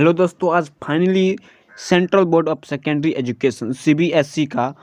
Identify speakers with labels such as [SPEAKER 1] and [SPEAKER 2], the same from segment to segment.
[SPEAKER 1] Hello दोस्तों, आज finally central board of secondary education CBSE का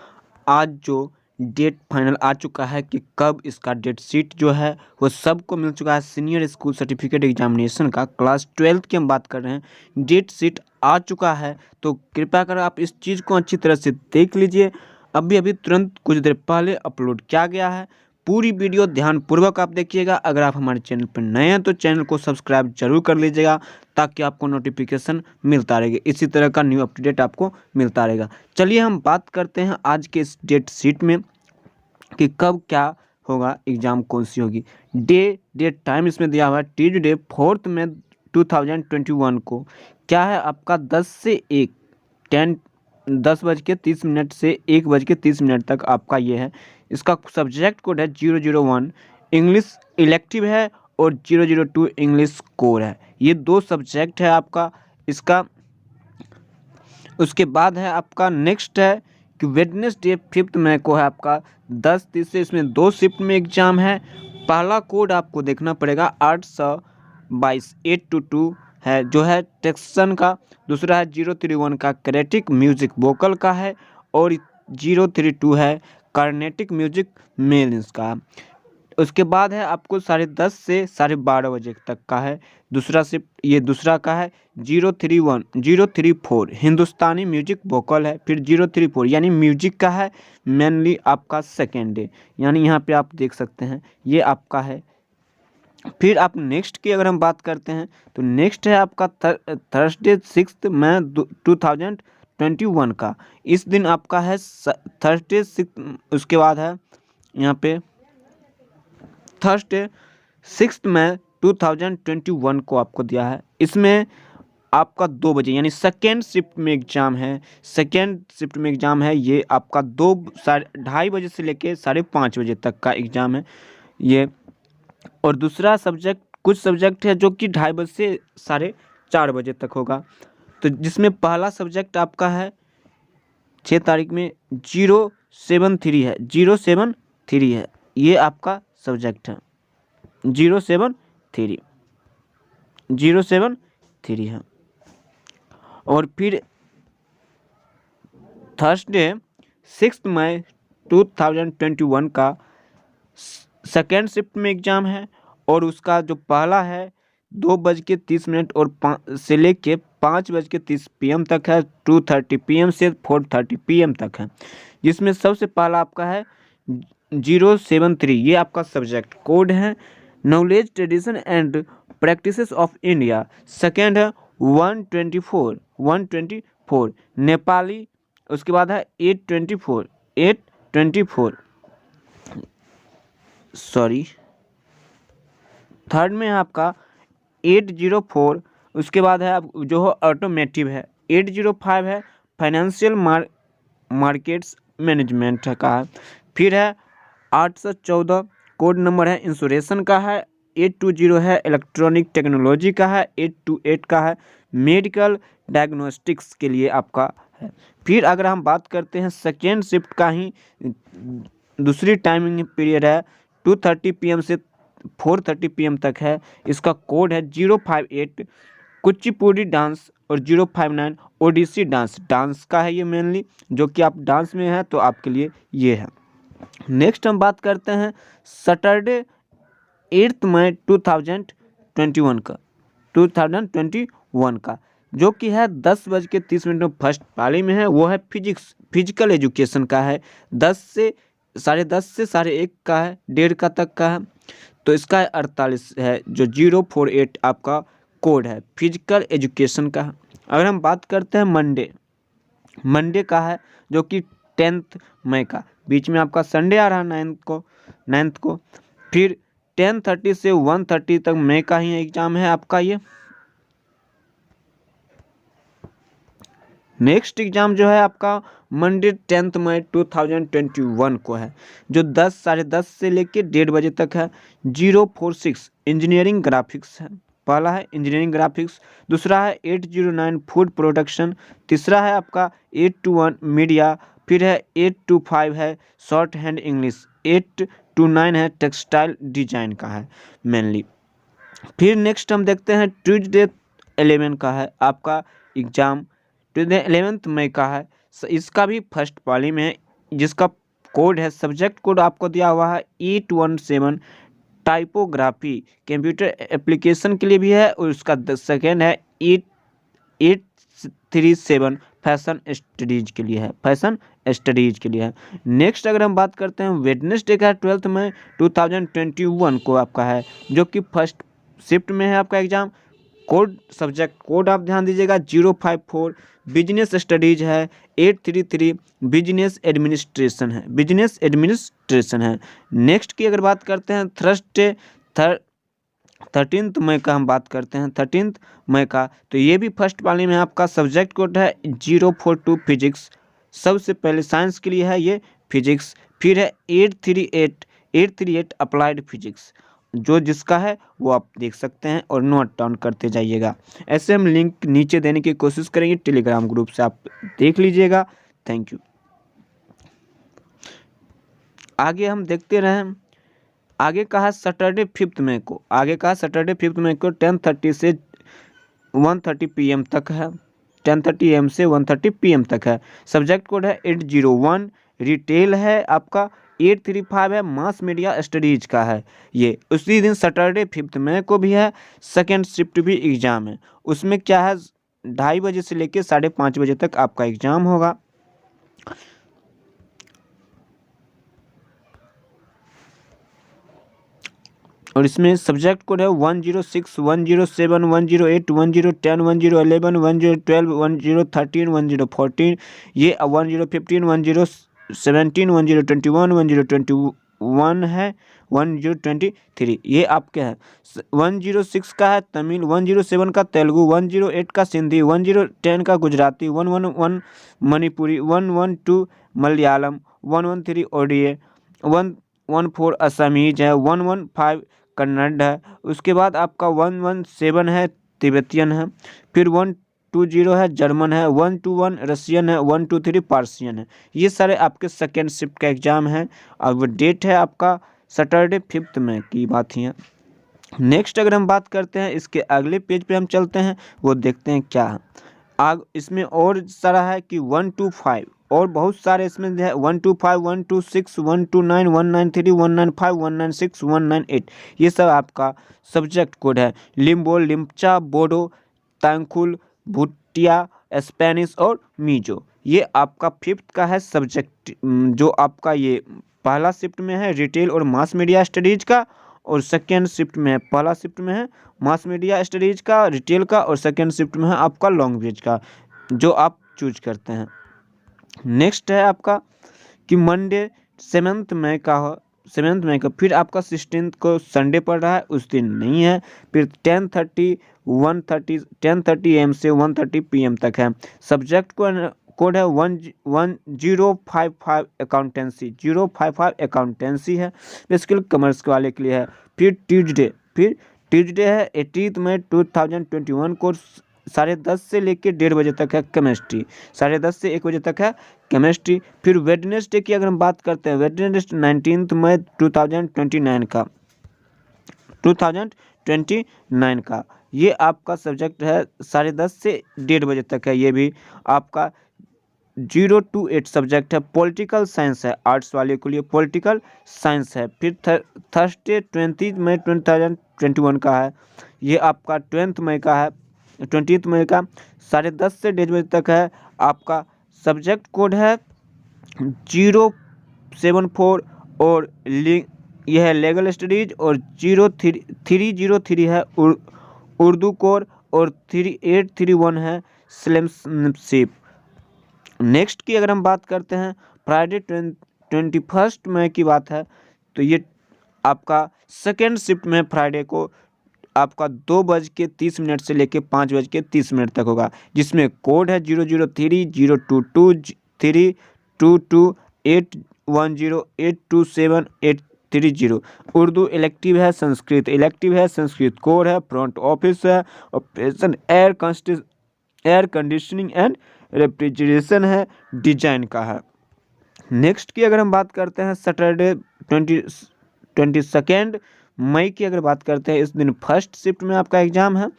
[SPEAKER 1] आज जो डेट फाइनल आ चुका है कि कब इसका डेट शीट जो है वो सबको मिल चुका है। सीनियर स्कूल सर्टिफिकेट एग्जामिनेशन का क्लास 12 की हम बात कर रहे हैं, डेट शीट आ चुका है। तो कृपया कर आप इस चीज़ को अच्छी तरह से देख लीजिए। अभी तुरंत कुछ देर पहले अपलोड किया गया है। पूरी वीडियो ध्यानपूर्वक आप देखिएगा। अगर आप हमारे चैनल पर नए हैं तो चैनल को सब्सक्राइब जरूर कर लीजिएगा ताकि आपको नोटिफिकेशन मिलता रहेगा, इसी तरह का न्यू अपडेट आपको मिलता रहेगा। चलिए हम बात करते हैं आज के इस डेट शीट में कि कब क्या होगा, एग्ज़ाम कौन सी होगी। डेट टाइम इसमें दिया हुआ है ट्यूसडे 4 मई 2021 को। क्या है आपका 10 बज के 30 मिनट से 1 बज के 30 मिनट तक आपका ये है। इसका सब्जेक्ट कोड है 001, इंग्लिश इलेक्टिव है और 002 इंग्लिश कोर है। ये दो सब्जेक्ट है आपका इसका। उसके बाद है आपका नेक्स्ट है कि वेडनेसडे 5 मई को है आपका 10:30 से। इसमें 2 शिफ्ट में एग्जाम है। पहला कोड आपको देखना पड़ेगा 822 822 है जो है टेक्सन का। दूसरा है 031 का क्रेटिक म्यूजिक वोकल का है और 032 है कार्नेटिक म्यूजिक मेल्स का। उसके बाद है आपको 10:30 से 12:30 बजे तक का है दूसरा शिफ्ट। ये दूसरा का है 034 हिंदुस्तानी म्यूजिक वोकल है। फिर 034 यानी म्यूजिक का है, मेनली आपका सेकेंड डे, यानी यहाँ पे आप देख सकते हैं ये आपका है। फिर आप नेक्स्ट की अगर हम बात करते हैं तो नेक्स्ट है आपका थर्सडे 6 मई 2021 का। इस दिन आपका है थर्सडे 6। उसके बाद है यहाँ पे थर्सडे 6 मई 2021 को आपको दिया है। इसमें आपका 2 बजे यानी सेकेंड शिफ्ट में एग्ज़ाम है। सेकेंड शिफ्ट में एग्ज़ाम है ये आपका 2-2:30 बजे से लेके 5:30 बजे तक का एग्ज़ाम है ये। और दूसरा सब्जेक्ट कुछ सब्जेक्ट है जो कि 2:30 बजे से 4:30 बजे तक होगा। तो जिसमें पहला सब्जेक्ट आपका है 6 तारीख में 073 है। 073 है ये आपका सब्जेक्ट है। 073 है। और फिर थर्सडे 6 मई 2021 का सेकेंड शिफ्ट में एग्ज़ाम है और उसका जो पहला है 2:30 और से लेके 5:30 PM तक है। 2:30 PM से 4:30 PM तक है। जिसमें सबसे पहला आपका है 073, ये आपका सब्जेक्ट कोड है knowledge tradition and practices of India. Second है 124 नेपाली। उसके बाद है 824 सॉरी थर्ड में है आपका 804। उसके बाद है आप जो है ऑटोमेटिव है। 805 है फाइनेंशियल मार्केट्स मैनेजमेंट का है। फिर है 814 कोड नंबर है इंश्योरेंस का है। 820 है इलेक्ट्रॉनिक टेक्नोलॉजी का है। 828 का है मेडिकल डायग्नोस्टिक्स के लिए आपका है। फिर अगर हम बात करते हैं सेकेंड शिफ्ट का ही दूसरी टाइमिंग पीरियड है 2:30 PM से 4:30 PM तक है। इसका कोड है 058 कुचिपुड़ी डांस और 059 ओडिसी डांस का है ये मेनली, जो कि आप डांस में है तो आपके लिए ये है। नेक्स्ट हम बात करते हैं सैटरडे 8 मई 2021 का जो कि है 10:30 में फर्स्ट पाली में है। वो है फिजिकल एजुकेशन का है। 10 से 10:30 से 1:30 का है, 1:30 का तक का है। तो इसका 48 है जो 048 आपका कोड है फिजिकल एजुकेशन का। अगर हम बात करते हैं मंडे का है जो कि 10 मई का, बीच में आपका संडे आ रहा है 9th को। फिर 10:30 से 1:30 तक मई का ही एग्ज़ाम है आपका ये। नेक्स्ट एग्ज़ाम जो है आपका मंडे 10 मई 2021 को है जो 10-10:30 से लेके 1:30 बजे तक है। 046 इंजीनियरिंग ग्राफिक्स है। पहला है इंजीनियरिंग ग्राफिक्स। दूसरा है 809 फूड प्रोडक्शन। तीसरा है आपका 821 मीडिया। फिर है 825 है शॉर्ट हैंड इंग्लिश। 829 है टेक्सटाइल डिजाइन का है मेनली। फिर नेक्स्ट हम देखते हैं ट्यूसडे 11 का है आपका एग्ज़ाम, 11 मई का है। इसका भी फर्स्ट पाली में है, जिसका कोड है, सब्जेक्ट कोड आपको दिया हुआ है 817 टाइपोग्राफी, कंप्यूटर एप्लीकेशन के लिए भी है, और उसका सेकेंड है 837 फैशन स्टडीज के लिए है, फैशन स्टडीज के लिए है। नेक्स्ट अगर हम बात करते हैं वेडनेसडे का 12 मई 2021 को आपका है, जो कि फर्स्ट शिफ्ट में है आपका एग्जाम। कोड सब्जेक्ट कोड आप ध्यान दीजिएगा 054, बिजनेस स्टडीज है 833, बिजनेस एडमिनिस्ट्रेशन है, बिजनेस एडमिनिस्ट्रेशन है। नेक्स्ट की अगर बात करते हैं थर्सडे 13 मई का हम बात करते हैं 13 मई का, तो ये भी फर्स्ट पाली में आपका सब्जेक्ट कोड है 042 फिजिक्स, सबसे पहले साइंस के लिए है ये फिजिक्स। फिर है 838 अप्लाइड फिजिक्स, जो जिसका है वो आप देख सकते हैं और नोट डाउन करते जाइएगा। ऐसे हम लिंक नीचे देने की कोशिश करेंगे टेलीग्राम ग्रुप से, आप देख लीजिएगा। Thank you. आगे हम देखते रहें। आगे का है सैटरडे 5 मई को, आगे का सैटरडे 5 मई को 10:30 से 1:30 PM तक है, 10:30 AM से 1:30 PM तक है। सब्जेक्ट कोड है 801, रिटेल है आपका 835 है, मास मीडिया स्टडीज का है ये। उसी दिन सैटरडे 5 मई को भी है, सेकेंड शिफ्ट भी एग्ज़ाम है। उसमें क्या है 2:30 बजे से लेकर 5:30 बजे तक आपका एग्ज़ाम होगा। और इसमें सब्जेक्ट कोड है 106, 107, 108, 1010, 1011, 1012, 1013, 1014, ये 1015, 1017, 1021, 1021 है, 1023 ये आपके हैं। 106 का है तमिल, 107 का तेलुगु, 108 का सिंधी, 1010 का गुजराती, 111 मणिपुरी, 112 मलयालम, 113 ओडिया, 114 असमीज है, 115 कन्नड़ है। उसके बाद आपका 117 है तिब्बतियन है। फिर 120 है जर्मन है, 121 रशियन है, 123 पार्सियन है। ये सारे आपके सेकेंड शिफ्ट का एग्जाम है। अब डेट है आपका सैटरडे 5 मई की बात ही है। नेक्स्ट अगर हम बात करते हैं इसके अगले पेज पे हम चलते हैं, वो देखते हैं क्या है। इसमें और सारा है कि 125 और बहुत सारे इसमें है 125, 126, 129, 193, 195, 196, 198, ये सब आपका सब्जेक्ट कोड है। लिम्बो, लिम्चा, बोडो, तांगखुल, भूटिया, स्पेनिश और मीजो, ये आपका 5th का है सब्जेक्ट। जो आपका ये पहला शिफ्ट में है रिटेल और मास मीडिया स्टडीज का, और सेकेंड शिफ्ट में है, पहला शिफ्ट में है मास मीडिया स्टडीज का रिटेल का, और सेकेंड शिफ्ट में है आपका लैंग्वेज का, जो आप चूज करते हैं। नेक्स्ट है आपका कि मंडे 7 मई का हो, 7 मई का। फिर आपका 16 को संडे पड़ रहा है, उस दिन नहीं है। फिर 10:30 AM से 1:30 PM तक है। सब्जेक्ट कोड है 1055 अकाउंटेंसी, 055 अकाउंटेंसी है, बेसिकली कॉमर्स वाले के लिए है। फिर ट्यूजडे है 18 मई 2021 को 10:30 से लेकर 1:30 बजे तक है केमिस्ट्री, 10:30 से 1 बजे तक है केमिस्ट्री। फिर वेडनेसडे की अगर हम बात करते हैं, वेडनेसडे 19 मई 2029 का, 2029 का ये आपका सब्जेक्ट है 10:30 से 1:30 बजे तक है। ये भी आपका 028 सब्जेक्ट है, पॉलिटिकल साइंस है, आर्ट्स वाले के लिए पॉलिटिकल साइंस है। फिर थर्सडे 20 मई 2021 का है, ये आपका 20 मई का है, 20 मई का 10:30 से 1:30 बजे तक है। आपका सब्जेक्ट कोड है 074 और यह है लीगल स्टडीज, और 303 है उर्दू कोर, और 3831 है स्लेमशिप। नेक्स्ट की अगर हम बात करते हैं फ्राइडे 21 मई की बात है, तो ये आपका सेकेंड शिफ्ट में फ्राइडे को आपका 2:30 से लेकर 5:30 तक होगा, जिसमें कोड है 003, 022, 322, 810, 827, 830। उर्दू इलेक्टिव है, संस्कृत इलेक्टिव है, संस्कृत कोर है, फ्रंट ऑफिस है, operation air conditioning and refrigeration है, डिजाइन का है। नेक्स्ट की अगर हम बात करते हैं सैटरडे 22 मई की अगर बात करते हैं, इस दिन फर्स्ट शिफ्ट में आपका एग्जाम है।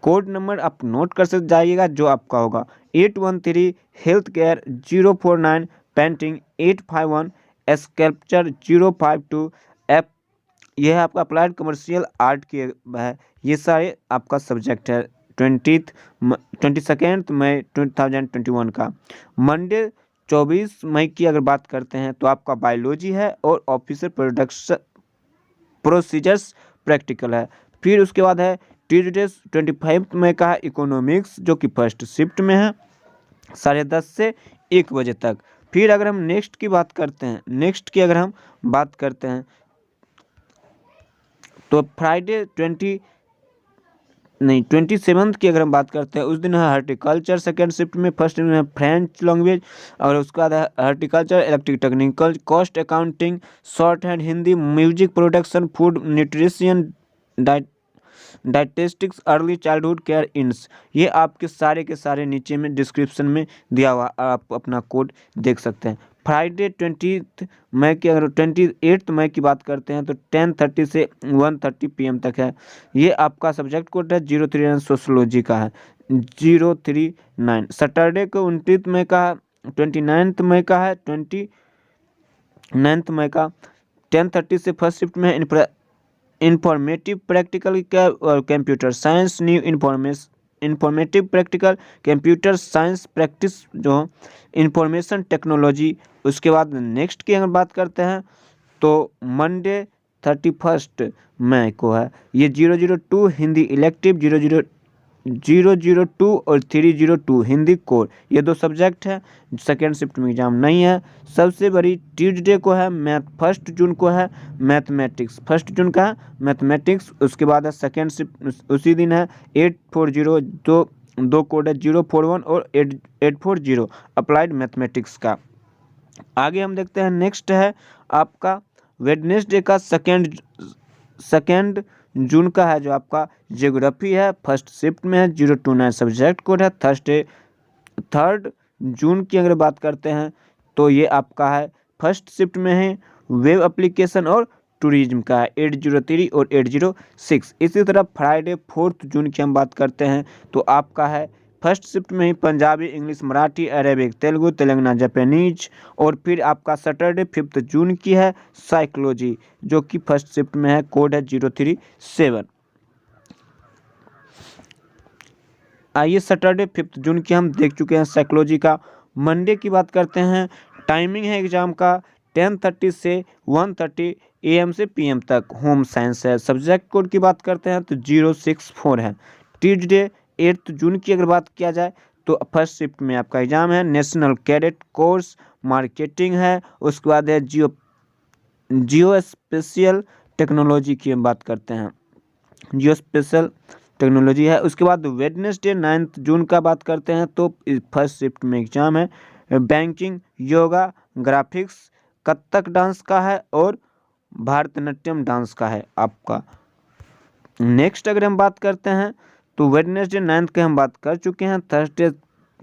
[SPEAKER 1] कोड नंबर आप नोट कर सकते जाइएगा जो आपका होगा 813 health care 049 painting 851 sculpture 052 app. यह है आपका अप्लाइड कमर्शियल आर्ट की है। ये सारे आपका सब्जेक्ट है 22 मई 2021 का। मंडे 24 मई की अगर बात करते हैं तो आपका बायोलॉजी है और ऑफिसर प्रोडक्शन प्रोसीजर्स प्रैक्टिकल है। फिर उसके बाद है ट्यूजडे 25 मई का है इकोनॉमिक्स, जो कि फर्स्ट शिफ्ट में है 10:30 से 1 बजे तक। फिर अगर हम नेक्स्ट की बात करते हैं, नेक्स्ट की अगर हम बात करते हैं तो फ्राइडे 27 की अगर हम बात करते हैं, उस दिन है हॉर्टिकल्चर सेकेंड शिफ्ट में, फर्स्ट में है फ्रेंच लैंग्वेज, और उसके बाद है horticulture electric technical cost accounting shorthand Hindi music production food nutrition dietetics early childhood care इंस। ये आपके सारे के सारे नीचे में डिस्क्रिप्शन में दिया हुआ, आप अपना कोड देख सकते हैं। फ्राइडे 20 मई की अगर 28 मई की बात करते हैं तो 10:30 से 1:30 PM तक है। ये आपका सब्जेक्ट कोड है 039 सोशोलॉजी का है 039। सैटरडे को 29 मई का है, 29 मई का है, 29 मई का 10:30 से फर्स्ट शिफ्ट में है इंफॉर्मेटिव प्रैक्टिकल का और computer science new informative practical computer science practice जो इंफॉर्मेशन टेक्नोलॉजी। उसके बाद नेक्स्ट की अगर बात करते हैं तो मंडे 31 मई को है ये 002 हिंदी इलेक्टिव 002 और 302 हिंदी कोर, ये 2 सब्जेक्ट है। सेकेंड शिफ्ट में एग्जाम नहीं है। सबसे बड़ी ट्यूसडे को है फर्स्ट जून को है मैथमेटिक्स, फर्स्ट जून का है मैथमेटिक्स। उसके बाद है सेकेंड शिफ्ट उसी दिन है 840 दो कोड है 041 और 840 अप्लाइड मैथमेटिक्स का। आगे हम देखते हैं नेक्स्ट है आपका वेडनेसडे का सेकेंड जून का है जो आपका ज्योग्राफी है, फर्स्ट शिफ्ट में है 029 सब्जेक्ट कोड है। थर्ड जून की अगर बात करते हैं तो ये आपका है फर्स्ट शिफ्ट में है वेब एप्लीकेशन और टूरिज्म का है 803 और 806। इसी तरह फ्राइडे 4 जून की हम बात करते हैं तो आपका है फर्स्ट शिफ्ट में ही Punjabi English Marathi Arabic Telugu Telangana Japanese. और फिर आपका सैटरडे 5 जून की है साइकोलॉजी, जो कि फर्स्ट शिफ्ट में है, कोड है 037। आइए सैटरडे 5 जून की हम देख चुके हैं साइकोलॉजी का। मंडे की बात करते हैं, टाइमिंग है एग्जाम का 10:30 से 1:30 AM से PM तक। होम साइंस है। सब्जेक्ट कोड की बात करते हैं तो 064 है। ट्यूसडे 8 जून की अगर बात किया जाए तो फर्स्ट शिफ्ट में आपका एग्जाम है नेशनल कैडेट कोर्स मार्केटिंग है। उसके बाद है जियो स्पेशियल टेक्नोलॉजी की हम बात करते हैं, जियो स्पेशल टेक्नोलॉजी है। उसके बाद वेडनेसडे 9 जून का बात करते हैं तो फर्स्ट शिफ्ट में एग्जाम है banking yoga graphics Kathak dance का है और भारतनाट्यम डांस का है आपका। नेक्स्ट अगर हम बात करते हैं तो वेडनेसडे 9 के हम बात कर चुके हैं। थर्सडे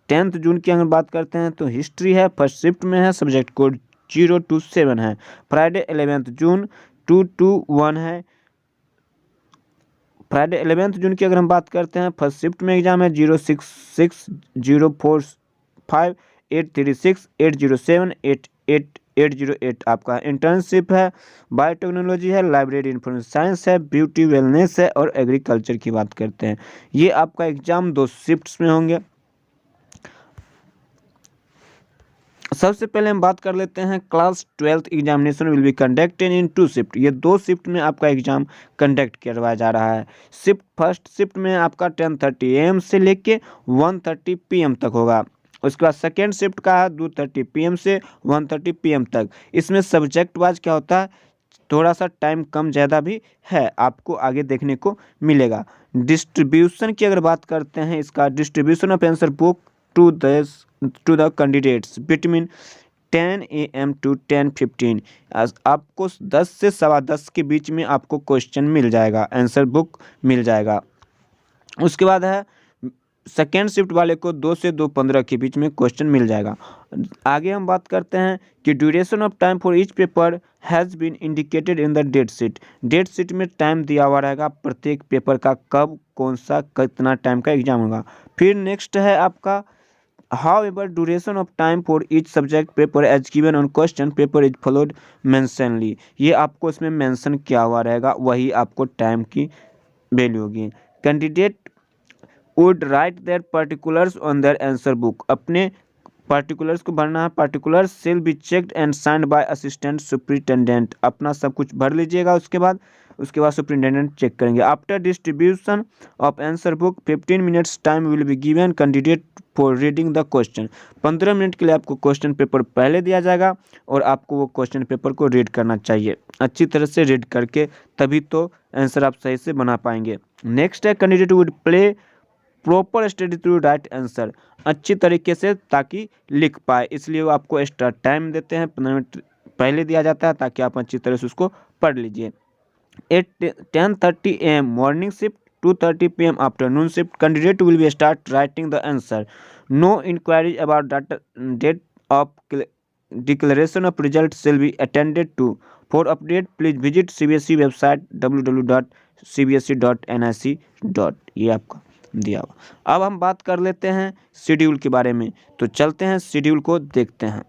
[SPEAKER 1] 10 जून की अगर बात करते हैं तो हिस्ट्री है, फर्स्ट शिफ्ट में है, सब्जेक्ट कोड 027 है। फ्राइडे 11 जून 221 है। फ्राइडे 11 जून की अगर हम बात करते हैं फर्स्ट शिफ्ट में एग्जाम है 066 045 836 807 808 आपका इंटर्नशिप है। बायोटेक्नोलॉजी है, लाइब्रेरी इंफॉर्मेशन साइंस है, ब्यूटी वेलनेस है और एग्रीकल्चर की बात करते हैं। ये आपका एग्जाम 2 शिफ्ट्स में होंगे। सबसे पहले हम बात कर लेते हैं class 12th examination will be conducted in 2 shift. ये 2 शिफ्ट में आपका एग्जाम कंडक्ट करवाया जा रहा है। फर्स्ट शिफ्ट में आपका 10:30 AM से लेके 1:30 PM तक होगा। उसके बाद सेकेंड शिफ्ट का है 2:30 PM से 1:30 PM तक। इसमें सब्जेक्ट वाइज क्या होता है, थोड़ा सा टाइम कम ज़्यादा भी है, आपको आगे देखने को मिलेगा। डिस्ट्रीब्यूशन की अगर बात करते हैं, इसका distribution of answer book to the candidates between 10 AM to 10:15। आपको 10 से 10:15 के बीच में आपको क्वेश्चन मिल जाएगा, आंसर बुक मिल जाएगा। उसके बाद है सेकेंड शिफ्ट वाले को 2 से 2:15 के बीच में क्वेश्चन मिल जाएगा। आगे हम बात करते हैं कि duration of time for each paper has been indicated in the date sheet. Date sheet में टाइम दिया हुआ रहेगा प्रत्येक पेपर का, कब कौन सा कितना टाइम का एग्जाम होगा। फिर नेक्स्ट है आपका However, duration of time for each subject paper as given on question paper is followed mentionly। ये आपको इसमें मेंशन किया हुआ रहेगा, वही आपको टाइम की वैल्यू होगी। Candidate would write their particulars on their answer book. अपने पर्टिकुलर्स को भरना है। Particulars shall be checked and signed by assistant superintendent. अपना सब कुछ भर लीजिएगा। उसके बाद सुपरिटेंडेंट चेक करेंगे। After distribution of answer book 15 minutes time will be given candidate for reading the question. 15 minute के लिए आपको क्वेश्चन पेपर पहले दिया जाएगा और आपको वो क्वेश्चन पेपर को रीड करना चाहिए। अच्छी तरह से रीड करके तभी तो आंसर आप सही से बना पाएंगे। नेक्स्ट है candidate would play proper study to write answer. अच्छी तरीके से ताकि लिख पाए, इसलिए वो आपको एक्स्ट्रा टाइम देते हैं। 15 मिनट पहले दिया जाता है ताकि आप अच्छी तरह से उसको पढ़ लीजिए। 10:30 AM morning shift, 2:30 PM afternoon shift, candidate will be start writing the answer. No inquiry about date of declaration of result shall be attended to। For update please visit CBSE website www.cbse.nic. ये आपका दिया हुआ। अब हम बात कर लेते हैं शेड्यूल के बारे में, तो चलते हैं शेड्यूल को देखते हैं।